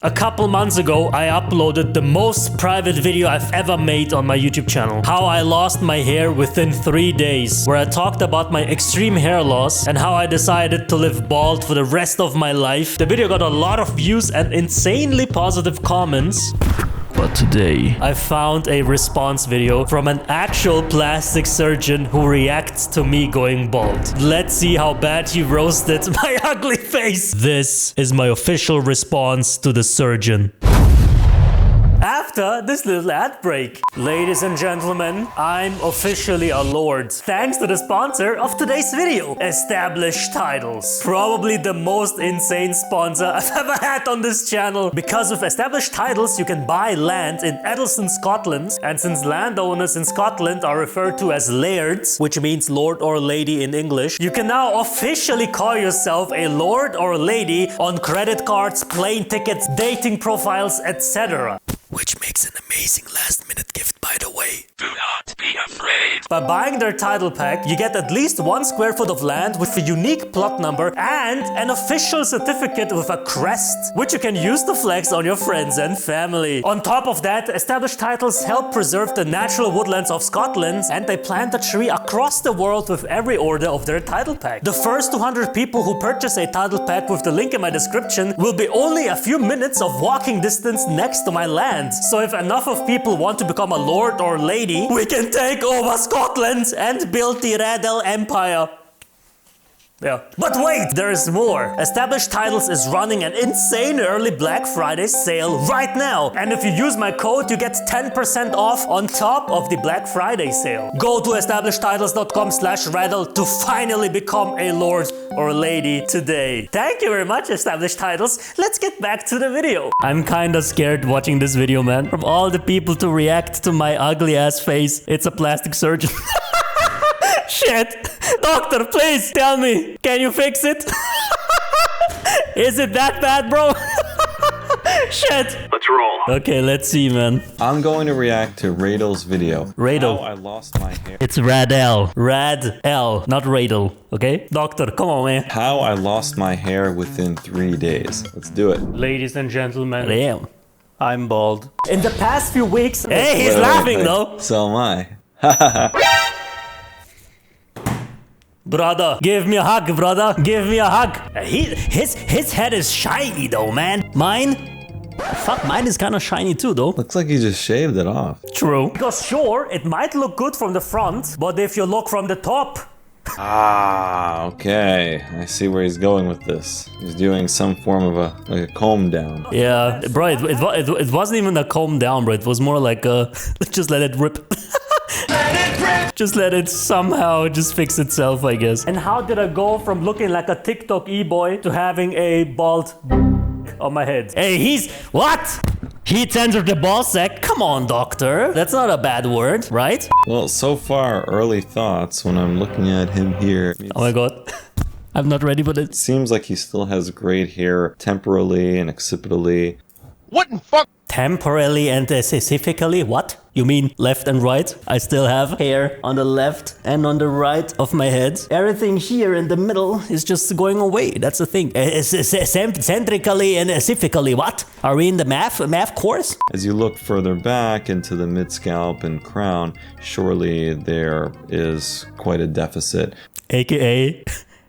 A couple months ago, I uploaded the most private video I've ever made on my YouTube channel. How I lost my hair within 3 days, where I talked about my extreme hair loss and how I decided to live bald for the rest of my life. The video got a lot of views and insanely positive comments. But today, I found a response video from an actual plastic surgeon who reacts to me going bald. Let's see how bad he roasted my ugly face. This is my official response to the surgeon. After this little ad break. Ladies and gentlemen, I'm officially a lord. Thanks to the sponsor of today's video, Established Titles. Probably the most insane sponsor I've ever had on this channel. Because with Established Titles, you can buy land in Eddleston, Scotland. And since landowners in Scotland are referred to as lairds, which means lord or lady in English, you can now officially call yourself a lord or lady on credit cards, plane tickets, dating profiles, etc. Which makes an amazing last-minute gift, by the way. Do not be afraid. By buying their title pack, you get at least 1 square foot of land with a unique plot number and an official certificate with a crest, which you can use to flex on your friends and family. On top of that, Established Titles help preserve the natural woodlands of Scotland, and they plant a tree across the world with every order of their title pack. The first 200 people who purchase a title pack with the link in my description will be only a few minutes of walking distance next to my land. So if enough of people want to become a lord or lady, we can take over Scotland and build the Radel Empire. Yeah. But wait, there is more. Established Titles is running an insane early Black Friday sale right now. And if you use my code, you get 10% off on top of the Black Friday sale. Go to establishedtitles.com/Radel to finally become a lord or lady today. Thank you very much, Established Titles. Let's get back to the video. I'm kinda scared watching this video, man. From all the people to react to my ugly ass face, it's a plastic surgeon. Shit! Doctor, please tell me, can you fix it? Is it that bad, bro? Shit! Let's roll. Okay, let's see, man. I'm going to react to Radel's video. Radel. How I lost my hair. It's Radel. Rad-L, not Radel. Okay? Doctor, come on, man. How I lost my hair within 3 days. Let's do it. Ladies and gentlemen. Damn. I'm bald. In the past few weeks... Hey, he's Wait, laughing, though. So am I. Brother, give me a hug, brother. Give me a hug. His head is shiny though, man. Mine? Fuck, mine is kind of shiny too, though. Looks like he just shaved it off. True. Because sure, it might look good from the front, but if you look from the top... Ah, okay. I see where he's going with this. He's doing some form of a comb down. Yeah, bro, it wasn't even a comb down, bro. It was more like a... just let it rip. Just let it somehow just fix itself, I guess. And how did I go from looking like a TikTok e-boy to having a bald on my head? Hey, he's... What? Heat entered the ball sack? Come on, doctor. That's not a bad word, right? Well, so far, early thoughts when I'm looking at him here. Oh my god. I'm not ready for this. It seems like he still has great hair temporally and occipitally. What in fuck? Temporally and specifically, what? You mean left and right? I still have hair on the left and on the right of my head. Everything here in the middle is just going away. That's the thing. Centrically and specifically, what? Are we in the math course? As you look further back into the mid-scalp and crown, surely there is quite a deficit. AKA,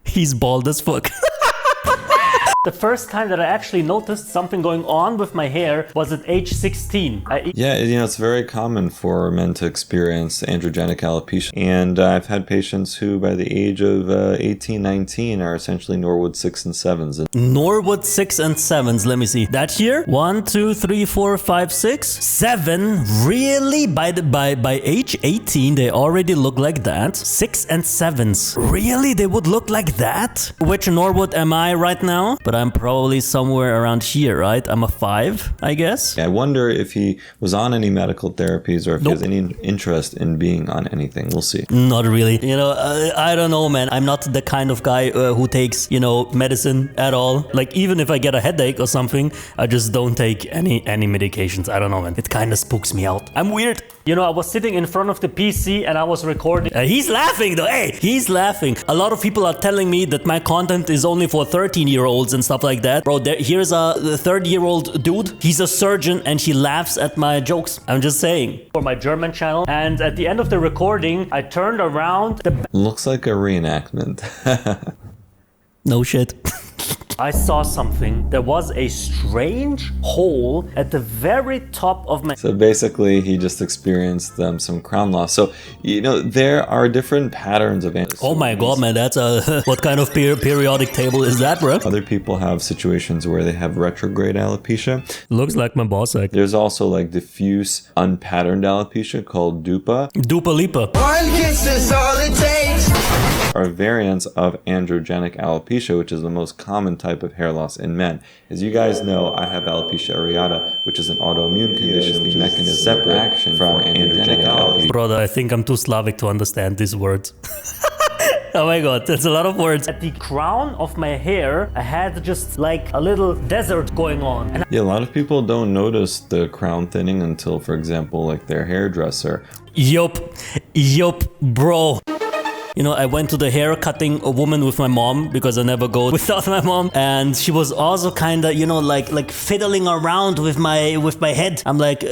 he's bald as fuck. The first time that I actually noticed something going on with my hair was at age 16. Yeah, you know, it's very common for men to experience androgenic alopecia. And I've had patients who, by the age of 18, 19, are essentially Norwood 6 and 7s. Norwood 6 and 7s, let me see. That here? 1, 2, 3, 4, 5, 6, 7. Really? By age 18, they already look like that? 6 and 7s. Really? They would look like that? Which Norwood am I right now? But I'm probably somewhere around here, right? I'm a 5, I guess. I wonder if he was on any medical therapies or if he has any interest in being on anything. We'll see. Not really. You know, I don't know, man. I'm not the kind of guy who takes, you know, medicine at all. Like, even if I get a headache or something, I just don't take any medications. I don't know, man. It kind of spooks me out. I'm weird. You know, I was sitting in front of the PC and I was recording. He's laughing though. Hey, he's laughing. A lot of people are telling me that my content is only for 13-year-olds and and stuff like that. Bro, here's a 30-year-old dude. He's a surgeon and he laughs at my jokes. I'm just saying. For my German channel. And at the end of the recording, I turned around. Looks like a reenactment. No shit. I saw something. There was a strange hole at the very top of my... So basically, he just experienced some crown loss. So, you know, there are different patterns of... Oh my god, man, that's a... What kind of periodic table is that, bro? Other people have situations where they have retrograde alopecia. Looks like my boss egg. There's also like diffuse unpatterned alopecia called dupa. Dupa lipa. One kiss is all it takes. Are variants of androgenic alopecia, which is the most common type of hair loss in men. As you guys know, I have alopecia areata, which is an autoimmune condition. The mechanism separate action from androgenic alopecia. Brother, I think I'm too Slavic to understand these words. Oh my god, that's a lot of words. At the crown of my hair, I had just like a little desert going on. And yeah, a lot of people don't notice the crown thinning until, for example, like their hairdresser. Yup, bro. You know, I went to the hair cutting a woman with my mom because I never go without my mom, and she was also kind of, you know, like fiddling around with my head. I'm like,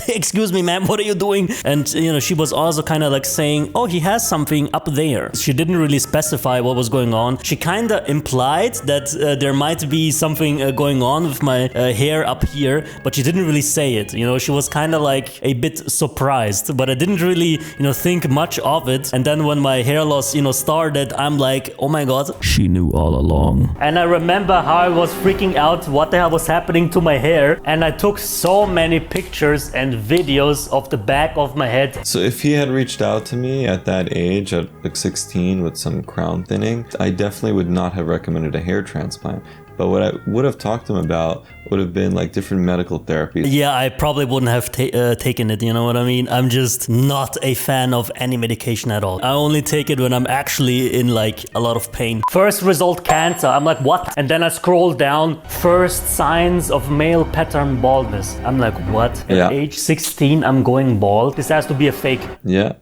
excuse me, ma'am, what are you doing? And you know, she was also kind of like saying, oh, he has something up there. She didn't really specify what was going on. She kind of implied that there might be something going on with my hair up here, but she didn't really say it. You know, she was kind of like a bit surprised, but I didn't really, you know, think much of it. And then when my hair loss, you know, started, I'm like, oh my god, she knew all along. And I remember how I was freaking out what the hell was happening to my hair, and I took so many pictures and videos of the back of my head. So if he had reached out to me at that age, at like 16 with some crown thinning, I definitely would not have recommended a hair transplant. But what I would have talked to him about would have been like different medical therapies. Yeah, I probably wouldn't have taken it, you know what I mean? I'm just not a fan of any medication at all. I only take it when I'm actually in like a lot of pain. First result, cancer. I'm like, what? And then I scroll down, first signs of male pattern baldness. I'm like, what? At age 16, I'm going bald? This has to be a fake. Yeah,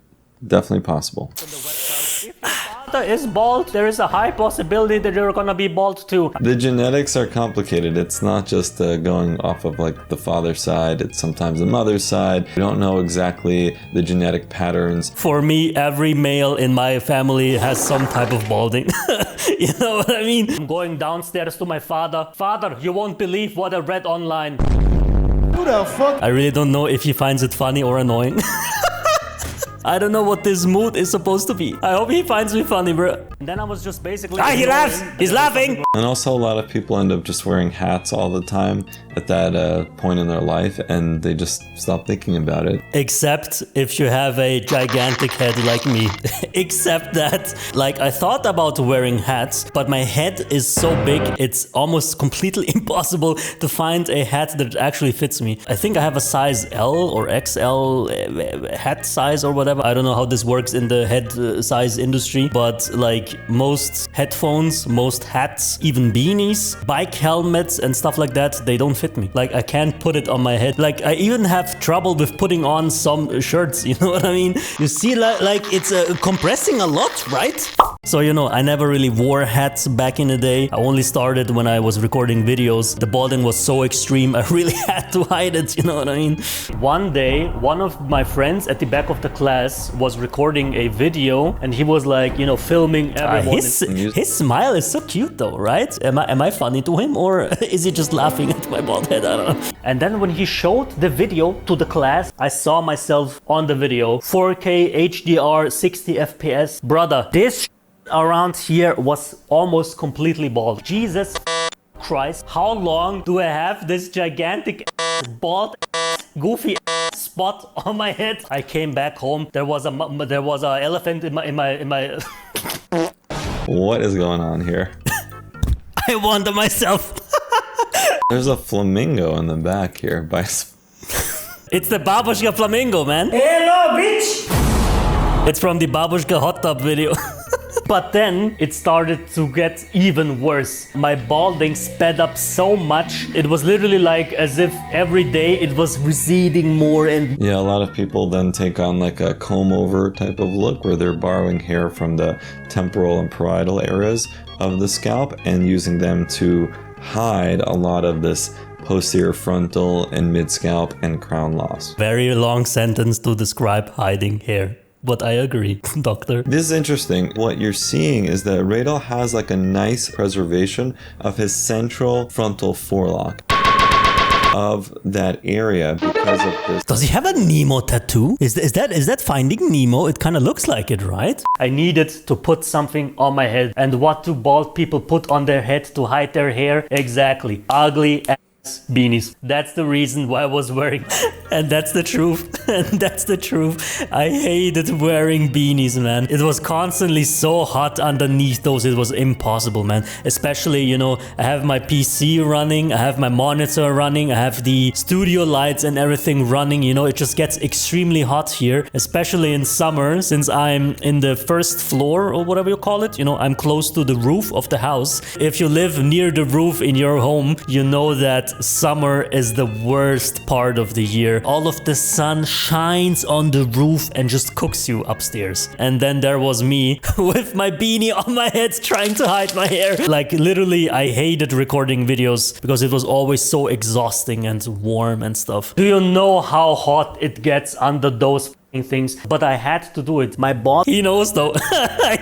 definitely possible. Is bald, there is a high possibility that you're gonna be bald too. The genetics are complicated. It's not just going off of like the father's side, it's sometimes the mother's side. We don't know exactly the genetic patterns. For me, every male in my family has some type of balding. You know what I mean? I'm going downstairs to my father. Father, you won't believe what I read online. Who the fuck? I really don't know if he finds it funny or annoying. I don't know what this mood is supposed to be. I hope he finds me funny, bro. And then I was just basically... Ah, he laughs! He's laughing! And also a lot of people end up just wearing hats all the time at that point in their life, and they just stop thinking about it. Except if you have a gigantic head like me. Except that, like, I thought about wearing hats, but my head is so big, it's almost completely impossible to find a hat that actually fits me. I think I have a size L or XL hat size or whatever. I don't know how this works in the head size industry, but like most headphones, most hats, even beanies, bike helmets and stuff like that, they don't fit me. Like I can't put it on my head. Like I even have trouble with putting on some shirts, you know what I mean? You see, like it's compressing a lot, right? So, you know, I never really wore hats back in the day. I only started when I was recording videos. The balding was so extreme, I really had to hide it, you know what I mean? One day, one of my friends at the back of the class was recording a video, and he was like, you know, filming everyone. His smile is so cute though, right? Am I funny to him, or is he just laughing at my bald head? I don't know. And then when he showed the video to the class, I saw myself on the video. 4K HDR, 60 FPS. Brother, this around here was almost completely bald. Jesus Christ, how long do I have this gigantic bald goofy spot on my head? I came back home. There was a elephant in my What is going on here? I wonder myself. There's a flamingo in the back here by It's the Babushka flamingo, man. Hello, bitch! It's from the Babushka hot tub video. But then it started to get even worse. My balding sped up so much. It was literally like as if every day it was receding more and... Yeah, a lot of people then take on like a comb over type of look where they're borrowing hair from the temporal and parietal areas of the scalp and using them to hide a lot of this posterior frontal and mid-scalp and crown loss. Very long sentence to describe hiding hair. But I agree, doctor. This is interesting. What you're seeing is that Radal has like a nice preservation of his central frontal forelock of that area because of this. Does he have a Nemo tattoo? Is that Finding Nemo? It kind of looks like it, right? I needed to put something on my head. And what do bald people put on their head to hide their hair? Exactly. Ugly beanies. That's the reason why I was wearing. And that's the truth. And that's the truth. I hated wearing beanies, man. It was constantly so hot underneath those. It was impossible, man. Especially, you know, I have my PC running, I have my monitor running, I have the studio lights and everything running. You know, it just gets extremely hot here, especially in summer, since I'm in the first floor or whatever you call it. You know, I'm close to the roof of the house. If you live near the roof in your home, you know that summer is the worst part of the year. All of the sun shines on the roof and just cooks you upstairs. And then there was me with my beanie on my head trying to hide my hair. Like literally, I hated recording videos because it was always so exhausting and warm and stuff. Do you know how hot it gets under those things? But I had to do it. My boss, he knows though.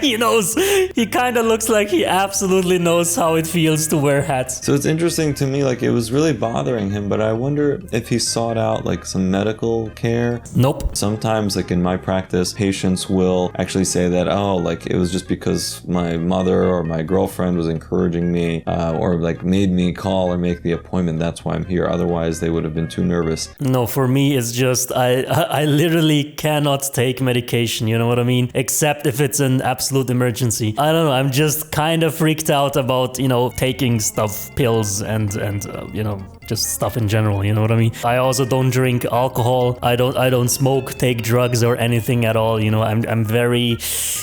He knows. He kind of looks like he absolutely knows how it feels to wear hats. So it's interesting to me, like it was really bothering him, but I wonder if he sought out like some medical care. Nope. Sometimes like in my practice, patients will actually say that, oh, like it was just because my mother or my girlfriend was encouraging me or like made me call or make the appointment. That's why I'm here. Otherwise they would have been too nervous. No, for me, it's just, I literally cannot take medication, you know what I mean? Except if it's an absolute emergency. I don't know, I'm just kind of freaked out about, you know, taking stuff, pills and you know, just stuff in general, you know what I mean? I also don't drink alcohol. I don't smoke, take drugs or anything at all, you know. I'm very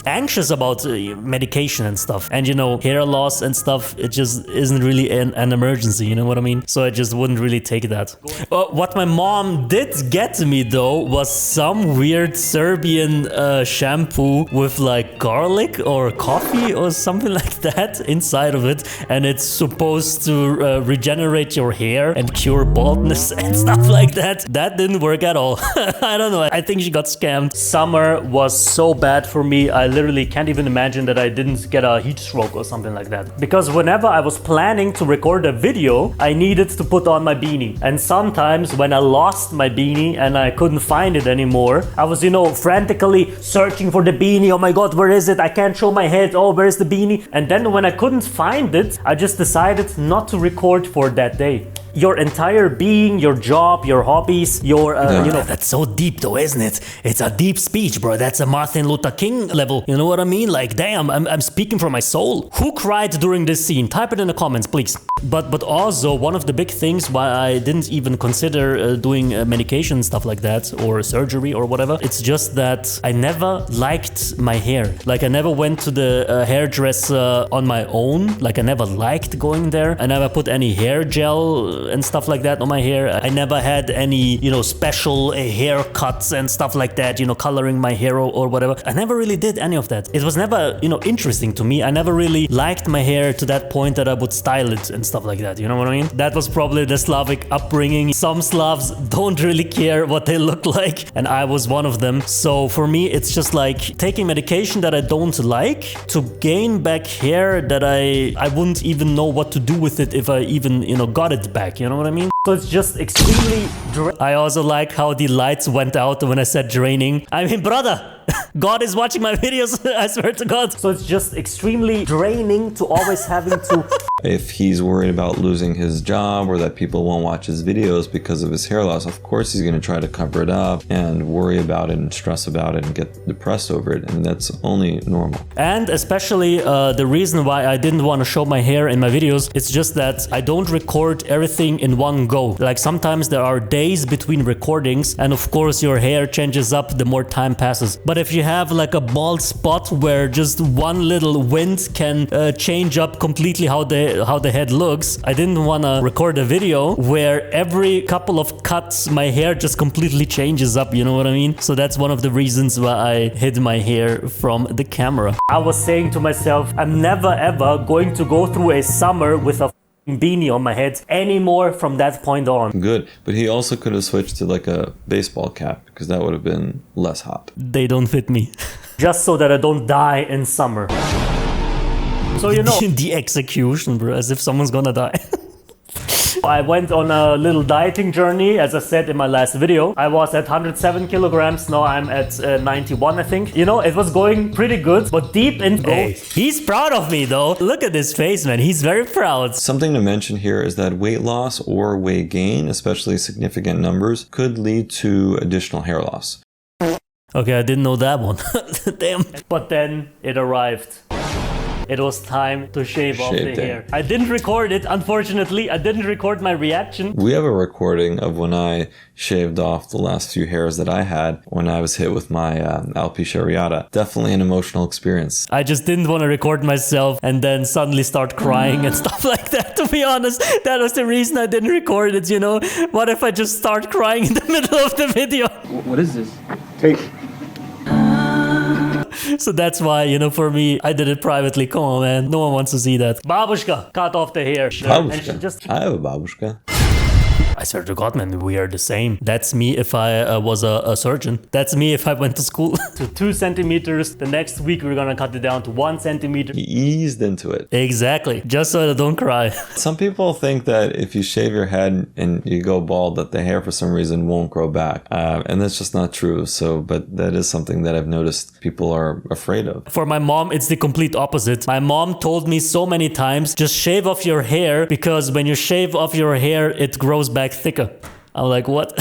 anxious about medication and stuff. And you know, hair loss and stuff, it just isn't really an emergency, you know what I mean? So I just wouldn't really take that. What my mom did get me though was some weird Serbian shampoo with like garlic or coffee or something like that inside of it, and it's supposed to regenerate your hair and cure baldness and stuff like that. That didn't work at all. I don't know. I think she got scammed. Summer was so bad for me. I literally can't even imagine that I didn't get a heat stroke or something like that. Because whenever I was planning to record a video, I needed to put on my beanie. And sometimes when I lost my beanie and I couldn't find it anymore, I was, you know, frantically searching for the beanie. Oh my God, where is it? I can't show my head. Oh, where's the beanie? And then when I couldn't find it, I just decided not to record for that day. Your entire being, your job, your hobbies, your, you know... That's so deep though, isn't it? It's a deep speech, bro. That's a Martin Luther King level. You know what I mean? Like, damn, I'm speaking from my soul. Who cried during this scene? Type it in the comments, please. But also, one of the big things why I didn't even consider doing medication, stuff like that, or surgery or whatever, it's just that I never liked my hair. Like, I never went to the hairdresser on my own. Like, I never liked going there. I never put any hair gel and stuff like that on my hair. I never had any, you know, special haircuts and stuff like that, you know, coloring my hair or whatever. I never really did any of that. It was never, you know, interesting to me. I never really liked my hair to that point that I would style it and stuff like that, you know what I mean? That was probably the Slavic upbringing. Some Slavs don't really care what they look like, and I was one of them. So for me, it's just like taking medication that I don't like to gain back hair that I wouldn't even know what to do with it if I even, you know, got it back, you know what I mean? So it's just extremely I also like how the lights went out when I said draining. I mean, brother, God is watching my videos, I swear to God. So it's just extremely draining to always having to If he's worried about losing his job or that people won't watch his videos because of his hair loss, of course he's going to try to cover it up and worry about it and stress about it and get depressed over it. And that's only normal. And especially the reason why I didn't want to show my hair in my videos, it's just that I don't record everything in one go. Like sometimes there are days between recordings, and of course your hair changes up the more time passes. But if you have like a bald spot where just one little wind can change up completely how the head looks, I didn't want to record a video where every couple of cuts my hair just completely changes up, you know what I mean? So that's one of the reasons why I hid my hair from the camera. I was saying to myself, I'm never ever going to go through a summer with a beanie on my head anymore from that point on. Good, but he also could have switched to like a baseball cap because that would have been less hot. They don't fit me. Just so that I don't die in summer. So you know, the execution, bro, as if someone's gonna die. I went on a little dieting journey, as I said in my last video. I was at 107 kilograms, now I'm at 91, I think. You know, it was going pretty good, but deep in... Hey, he's proud of me, though. Look at his face, man. He's very proud. Something to mention here is that weight loss or weight gain, especially significant numbers, could lead to additional hair loss. Okay, I didn't know that one. Damn. But then it arrived. It was time to shave off the hair. I didn't record it, unfortunately. I didn't record my reaction. We have a recording of when I shaved off the last few hairs that I had when I was hit with my alopecia areata. Definitely an emotional experience. I just didn't want to record myself and then suddenly start crying and stuff like that, to be honest. That was the reason I didn't record it, you know? What if I just start crying in the middle of the video? What is this? Take. So that's why, you know, for me, I did it privately. Come on, man. No one wants to see that. Babushka, cut off the hair. Babushka? I have a babushka. I swear to God, man, we are the same. That's me if I was a surgeon. That's me if I went to school. To 2 centimeters. The next week, we're gonna cut it down to 1 centimeter. He eased into it. Exactly. Just so I don't cry. Some people think that if you shave your head and you go bald, that the hair for some reason won't grow back. And that's just not true. So, but that is something that I've noticed people are afraid of. For my mom, it's the complete opposite. My mom told me so many times, just shave off your hair, because when you shave off your hair, it grows back thicker. I'm like, what?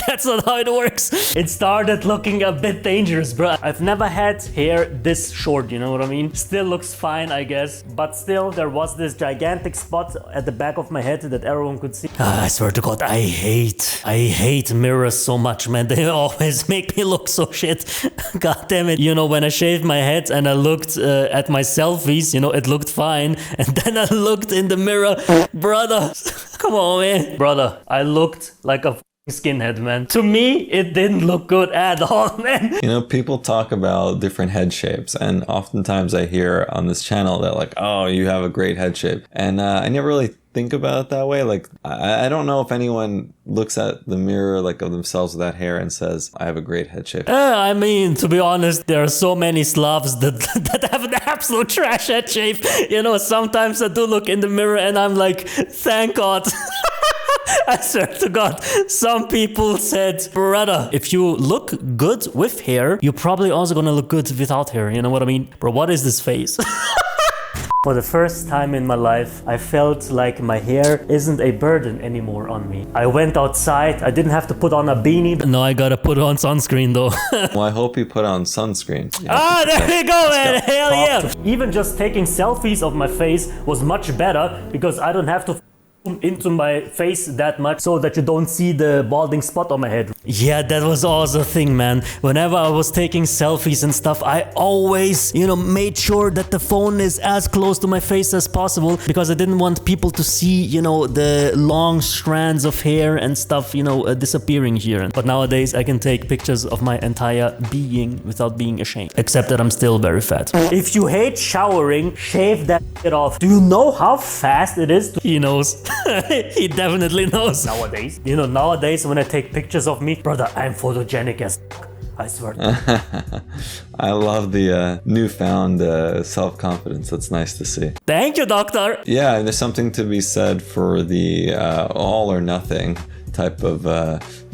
That's not how it works. It started looking a bit dangerous, bro. I've never had hair this short, you know what I mean? Still looks fine, I guess. But still, there was this gigantic spot at the back of my head that everyone could see. I swear to God, I hate mirrors so much, man. They always make me look so shit. God damn it. You know, when I shaved my head and I looked at my selfies, you know, it looked fine. And then I looked in the mirror. Brother, come on, man. Brother, I looked like a skinhead, man. To me, it didn't look good at all, man. You know, people talk about different head shapes, and oftentimes I hear on this channel that like, oh, you have a great head shape. And I never really think about it that way. Like, I don't know if anyone looks at the mirror like of themselves with that hair and says, I have a great head shape. I mean, to be honest, there are so many Slavs that have an absolute trash head shape. You know, sometimes I do look in the mirror and I'm like, thank God. I swear to God, some people said, brother, if you look good with hair, you're probably also gonna look good without hair. You know what I mean? Bro, what is this face? For the first time in my life, I felt like my hair isn't a burden anymore on me. I went outside, I didn't have to put on a beanie. No, I gotta put on sunscreen though. Well, I hope you put on sunscreen. Ah, there we go, man. Hell yeah. Even just taking selfies of my face was much better because I don't have to into my face that much so that you don't see the balding spot on my head. Yeah, that was also a thing, man. Whenever I was taking selfies and stuff, I always, you know, made sure that the phone is as close to my face as possible because I didn't want people to see, you know, the long strands of hair and stuff, you know, disappearing here. But nowadays I can take pictures of my entire being without being ashamed. Except that I'm still very fat. If you hate showering, shave that shit off. Do you know how fast it is? He knows. He definitely knows. Nowadays, you know, nowadays when I take pictures of me, brother, I'm photogenic as I swear. I love the newfound self-confidence. That's nice to see. Thank you, doctor. Yeah, and there's something to be said for the all or nothing type of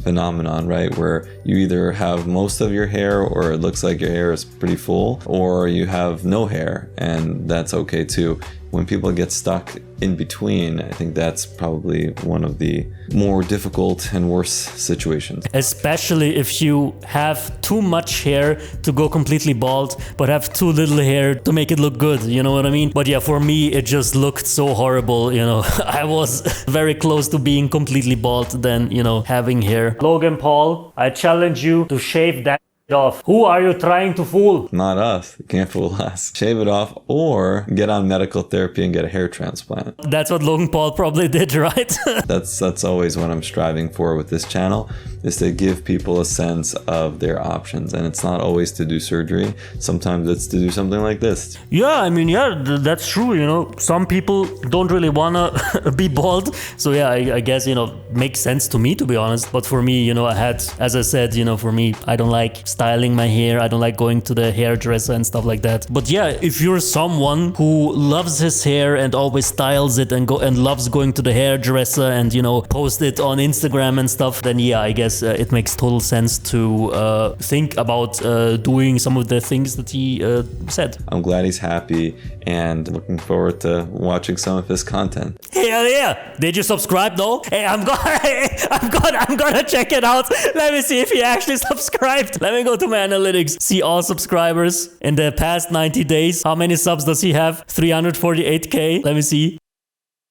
phenomenon, right? Where you either have most of your hair or it looks like your hair is pretty full, or you have no hair, and that's okay too. When people get stuck in between, I think that's probably one of the more difficult and worse situations. Especially if you have too much hair to go completely bald, but have too little hair to make it look good, you know what I mean? But yeah, for me, it just looked so horrible, you know. I was very close to being completely bald than, you know, having hair. Logan Paul, I challenge you to shave that off. Who are you trying to fool? Not us. You can't fool us. Shave it off or get on medical therapy and get a hair transplant. That's what Logan Paul probably did, right? That's always what I'm striving for with this channel, is to give people a sense of their options. And it's not always to do surgery. Sometimes it's to do something like this. Yeah, I mean, yeah, that's true, you know. Some people don't really wanna be bald. So yeah, I guess, you know, makes sense to me, to be honest. But for me, you know, I had, as I said, you know, for me, I don't like styling my hair. I don't like going to the hairdresser and stuff like that. But yeah, if you're someone who loves his hair and always styles it and loves going to the hairdresser and, you know, post it on Instagram and stuff, then yeah, I guess it makes total sense to think about doing some of the things that he said. I'm glad he's happy and looking forward to watching some of his content. Hell yeah! Did you subscribe though? Hey, I'm gonna check it out. Let me see if he actually subscribed. Let me go to my analytics, see all subscribers in the past 90 days. How many subs does he have? 348k. Let me see.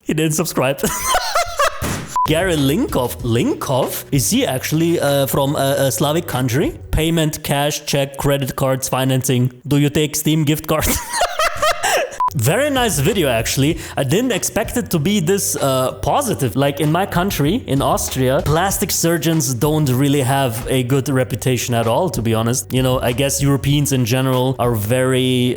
He didn't subscribe. Gary Linkov? Is he actually from a Slavic country? Payment, cash, check, credit cards, financing. Do you take Steam gift cards? Very nice video, actually. I didn't expect it to be this positive. Like in my country, in Austria, plastic surgeons don't really have a good reputation at all, to be honest. You know, I guess Europeans in general are very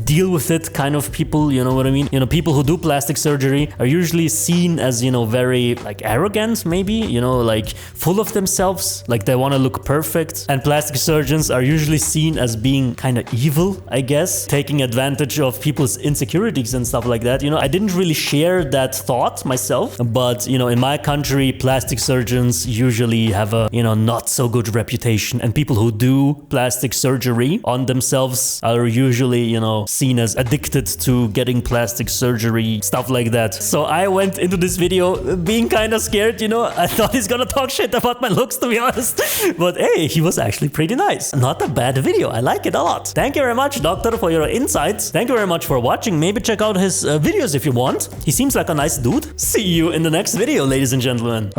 deal with it kind of people, you know what I mean? You know, people who do plastic surgery are usually seen as, you know, very like arrogant, maybe, you know, like full of themselves, like they want to look perfect. And plastic surgeons are usually seen as being kind of evil, I guess, taking advantage of people's insecurities and stuff like that. You know, I didn't really share that thought myself, but, you know, in my country, plastic surgeons usually have a, you know, not so good reputation, and people who do plastic surgery on themselves are usually, you know, seen as addicted to getting plastic surgery, stuff like that. So I went into this video being kind of scared, you know. I thought he's gonna talk shit about my looks, to be honest, but hey, he was actually pretty nice. Not a bad video. I like it a lot. Thank you very much, doctor, for your insights. Thank you very much for watching. Maybe check out his videos if you want. He seems like a nice dude. See you in the next video, ladies and gentlemen.